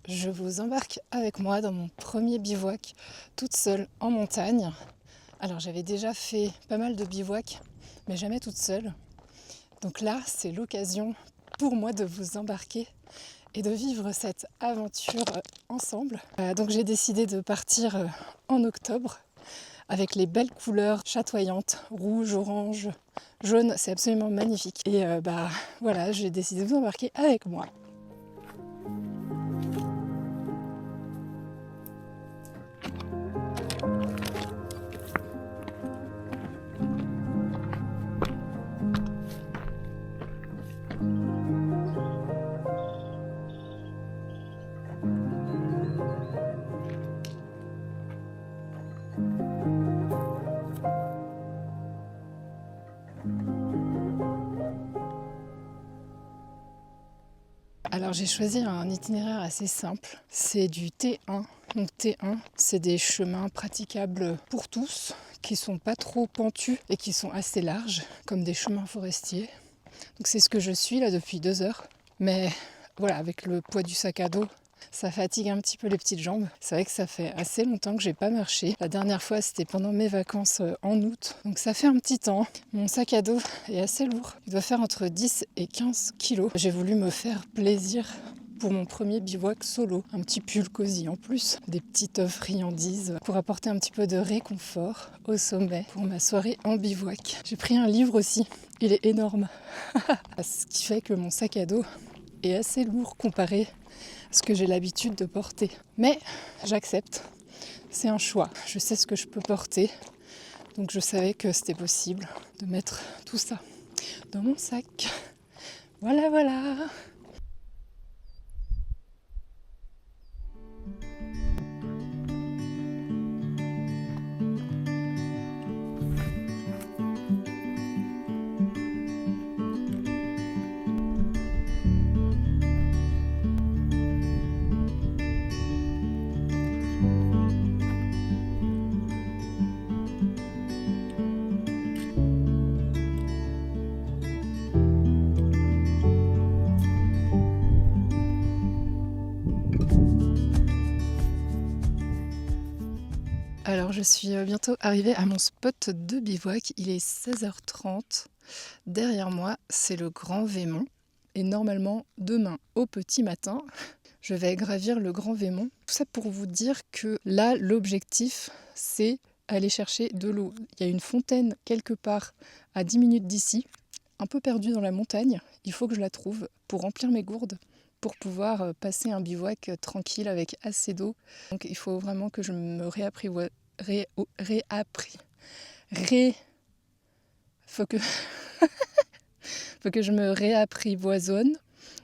je vous embarque avec moi dans mon premier bivouac, toute seule en montagne. Alors j'avais déjà fait pas mal de bivouacs, mais jamais toute seule. Donc là, c'est l'occasion pour moi de vous embarquer et de vivre cette aventure ensemble. Donc j'ai décidé de partir en octobre avec les belles couleurs chatoyantes, rouge, orange, jaune, c'est absolument magnifique. Et voilà, j'ai décidé de vous embarquer avec moi. Alors j'ai choisi un itinéraire assez simple, c'est du T1. Donc T1, c'est des chemins praticables pour tous, qui sont pas trop pentus et qui sont assez larges, comme des chemins forestiers. Donc c'est ce que je suis là depuis 2 heures. Mais voilà, avec le poids du sac à dos, ça fatigue un petit peu les petites jambes. C'est vrai que ça fait assez longtemps que j'ai pas marché. La dernière fois, c'était pendant mes vacances en août. Donc ça fait un petit temps. Mon sac à dos est assez lourd. Il doit faire entre 10 et 15 kilos. J'ai voulu me faire plaisir pour mon premier bivouac solo. Un petit pull cosy en plus, des petites friandises pour apporter un petit peu de réconfort au sommet pour ma soirée en bivouac. J'ai pris un livre aussi, il est énorme. Ce qui fait que mon sac à dos est assez lourd comparé à ce que j'ai l'habitude de porter. Mais j'accepte, c'est un choix. Je sais ce que je peux porter, donc je savais que c'était possible de mettre tout ça dans mon sac. Voilà, voilà. Alors je suis bientôt arrivée à mon spot de bivouac, il est 16h30. Derrière moi, c'est le Grand Vémont. Et normalement, demain au petit matin, je vais gravir le Grand Vémont. Tout ça pour vous dire que là, l'objectif, c'est aller chercher de l'eau. Il y a une fontaine quelque part à 10 minutes d'ici, un peu perdue dans la montagne. Il faut que je la trouve pour remplir mes gourdes, pour pouvoir passer un bivouac tranquille avec assez d'eau. Donc il faut vraiment que je me réapprivoise. Faut que... faut que je me réapprivoisonne.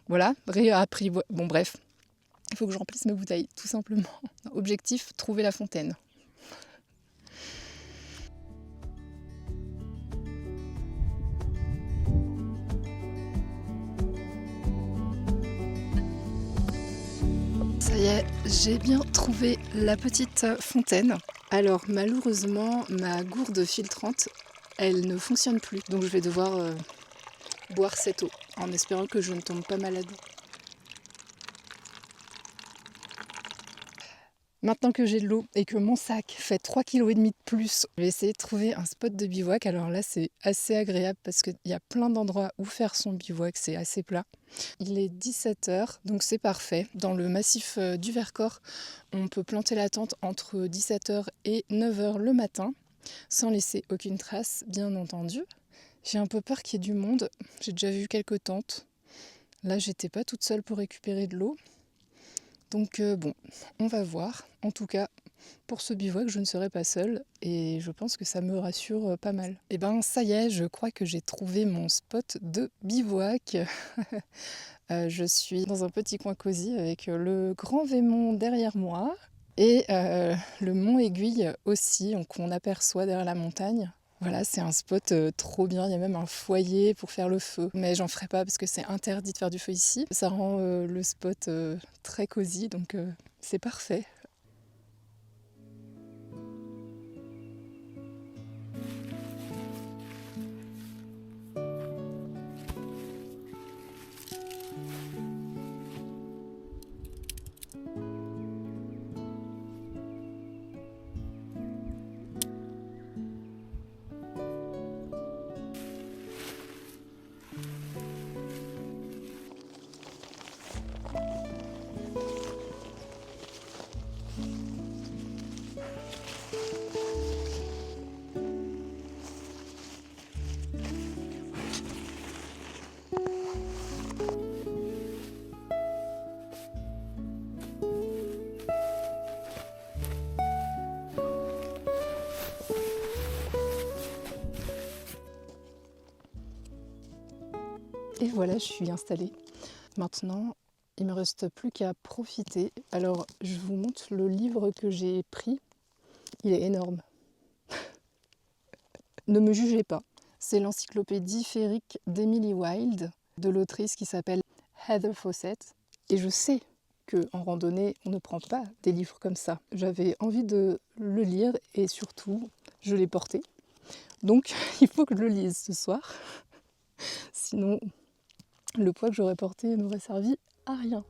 Voilà, bon bref, il faut que je remplisse mes bouteilles, tout simplement. Objectif, trouver la fontaine. Ça y est, j'ai bien trouvé la petite fontaine. Alors malheureusement, ma gourde filtrante, elle ne fonctionne plus. Donc je vais devoir boire cette eau, en espérant que je ne tombe pas malade. Maintenant que j'ai de l'eau et que mon sac fait 3,5 kg de plus, je vais essayer de trouver un spot de bivouac. Alors là, c'est assez agréable parce qu'il y a plein d'endroits où faire son bivouac, c'est assez plat. Il est 17h, donc c'est parfait. Dans le massif du Vercors, on peut planter la tente entre 17h et 9h le matin, sans laisser aucune trace, bien entendu. J'ai un peu peur qu'il y ait du monde. J'ai déjà vu quelques tentes. Là, j'étais pas toute seule pour récupérer de l'eau. Donc bon, on va voir. En tout cas, pour ce bivouac, je ne serai pas seule et je pense que ça me rassure pas mal. Et ben ça y est, je crois que j'ai trouvé mon spot de bivouac. Je suis dans un petit coin cosy avec le Grand Vémont derrière moi et le Mont Aiguille aussi, qu'on aperçoit derrière la montagne. Voilà, c'est un spot trop bien, il y a même un foyer pour faire le feu. Mais j'en ferai pas parce que c'est interdit de faire du feu ici. Ça rend le spot très cosy, donc c'est parfait. Et voilà, je suis installée. Maintenant, il me reste plus qu'à profiter. Alors, je vous montre le livre que j'ai pris. Il est énorme. Ne me jugez pas. C'est l'encyclopédie féerique d'Emily Wilde, de l'autrice qui s'appelle Heather Fawcett. Et je sais qu'en randonnée, on ne prend pas des livres comme ça. J'avais envie de le lire et surtout, je l'ai porté. Donc, il faut que je le lise ce soir. Sinon, le poids que j'aurais porté n'aurait servi à rien.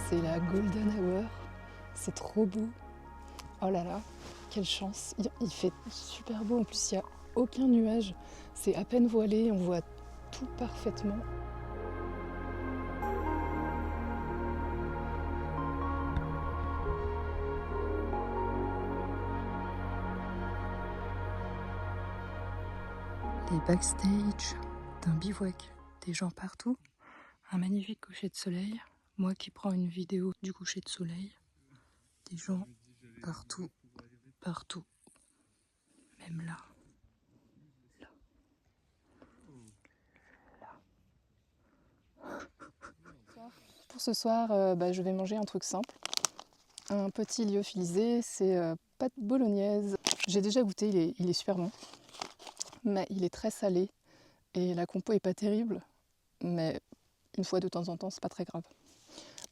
C'est la Golden Hour, c'est trop beau. Oh là là, quelle chance, il fait super beau, en plus il n'y a aucun nuage, c'est à peine voilé, on voit tout parfaitement. Les backstage d'un bivouac, des gens partout, un magnifique coucher de soleil, moi qui prends une vidéo du coucher de soleil, des gens partout, partout, même là. Pour ce soir, je vais manger un truc simple. Un petit lyophilisé, c'est pâte bolognaise. J'ai déjà goûté, il est super bon. Mais il est très salé. Et la compo est pas terrible. Mais une fois de temps en temps, c'est pas très grave.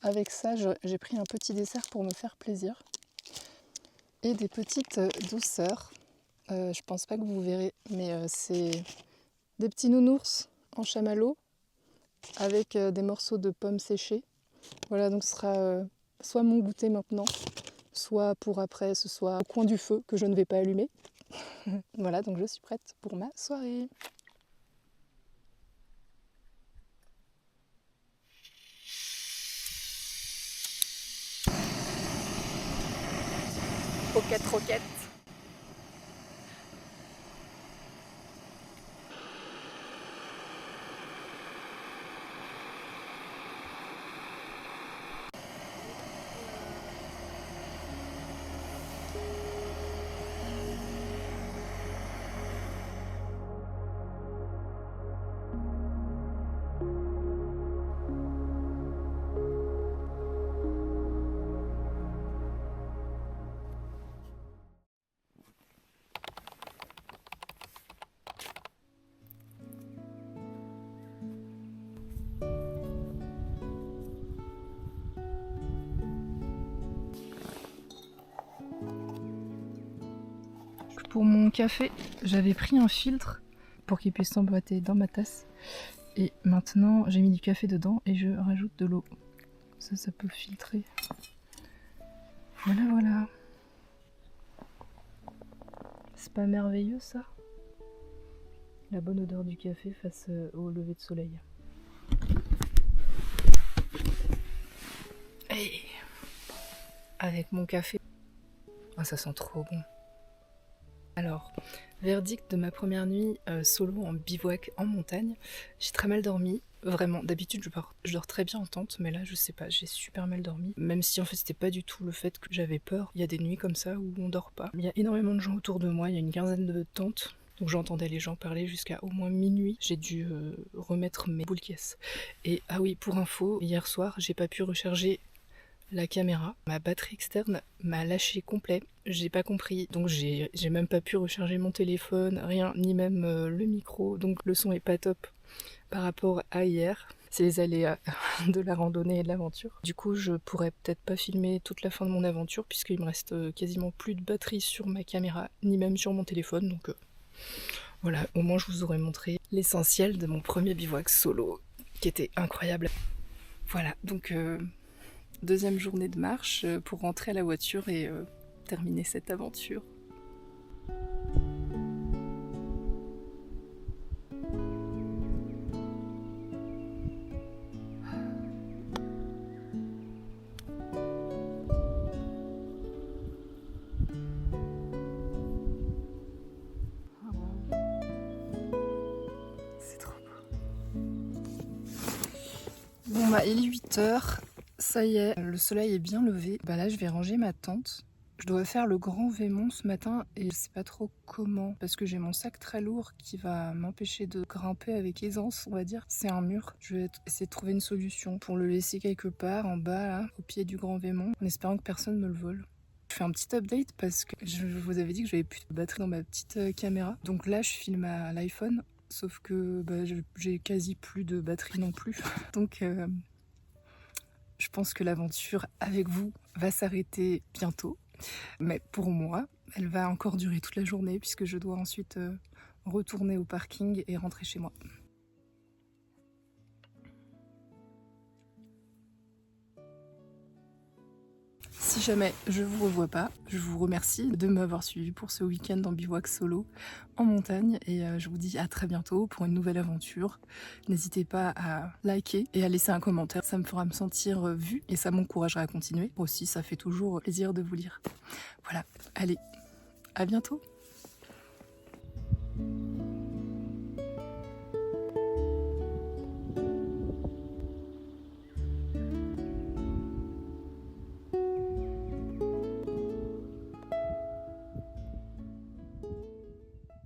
Avec ça, j'ai pris un petit dessert pour me faire plaisir. Et des petites douceurs. Je pense pas que vous verrez, mais c'est des petits nounours en chamallow avec des morceaux de pommes séchées. Voilà, donc ce sera soit mon goûter maintenant, soit pour après, ce soit au coin du feu que je ne vais pas allumer. Voilà, donc je suis prête pour ma soirée. Roquette, roquette. Pour mon café, j'avais pris un filtre pour qu'il puisse s'emboîter dans ma tasse. Et maintenant, j'ai mis du café dedans et je rajoute de l'eau. Ça peut filtrer. Voilà, voilà. C'est pas merveilleux ça? La bonne odeur du café face au lever de soleil. Et avec mon café. Ah, ça sent trop bon. Alors, verdict de ma première nuit solo en bivouac en montagne. J'ai très mal dormi, vraiment. D'habitude je dors très bien en tente, mais là je sais pas, j'ai super mal dormi. Même si en fait c'était pas du tout le fait que j'avais peur. Il y a des nuits comme ça où on dort pas. Il y a énormément de gens autour de moi, il y a une quinzaine de tentes. Donc j'entendais les gens parler jusqu'à au moins minuit. J'ai dû remettre mes boules caisses. Et ah oui, pour info, hier soir j'ai pas pu recharger la caméra. Ma batterie externe m'a lâché complet, j'ai pas compris, donc j'ai même pas pu recharger mon téléphone, rien, ni même le micro, donc le son est pas top par rapport à hier. C'est les aléas de la randonnée et de l'aventure. Du coup, je pourrais peut-être pas filmer toute la fin de mon aventure puisqu'il me reste quasiment plus de batterie sur ma caméra, ni même sur mon téléphone, donc voilà, au moins je vous aurais montré l'essentiel de mon premier bivouac solo, qui était incroyable. Voilà, donc deuxième journée de marche pour rentrer à la voiture et terminer cette aventure. C'est trop beau. Bon bah il est 8h, ça y est, le soleil est bien levé. Bah là je vais ranger ma tente. Je dois faire le grand Vémont ce matin et je sais pas trop comment parce que j'ai mon sac très lourd qui va m'empêcher de grimper avec aisance, on va dire. C'est un mur. Je vais essayer de trouver une solution pour le laisser quelque part en bas, là, au pied du grand Vémont, en espérant que personne me le vole. Je fais un petit update parce que je vous avais dit que j'avais plus de batterie dans ma petite caméra. Donc là je filme à l'iPhone, sauf que bah, j'ai quasi plus de batterie non plus. Donc je pense que l'aventure avec vous va s'arrêter bientôt. Mais pour moi, elle va encore durer toute la journée puisque je dois ensuite retourner au parking et rentrer chez moi. Si jamais je vous revois pas, je vous remercie de m'avoir suivi pour ce week-end en bivouac solo en montagne et je vous dis à très bientôt pour une nouvelle aventure. N'hésitez pas à liker et à laisser un commentaire, ça me fera me sentir vue et ça m'encouragera à continuer. Aussi, ça fait toujours plaisir de vous lire. Voilà, allez, à bientôt!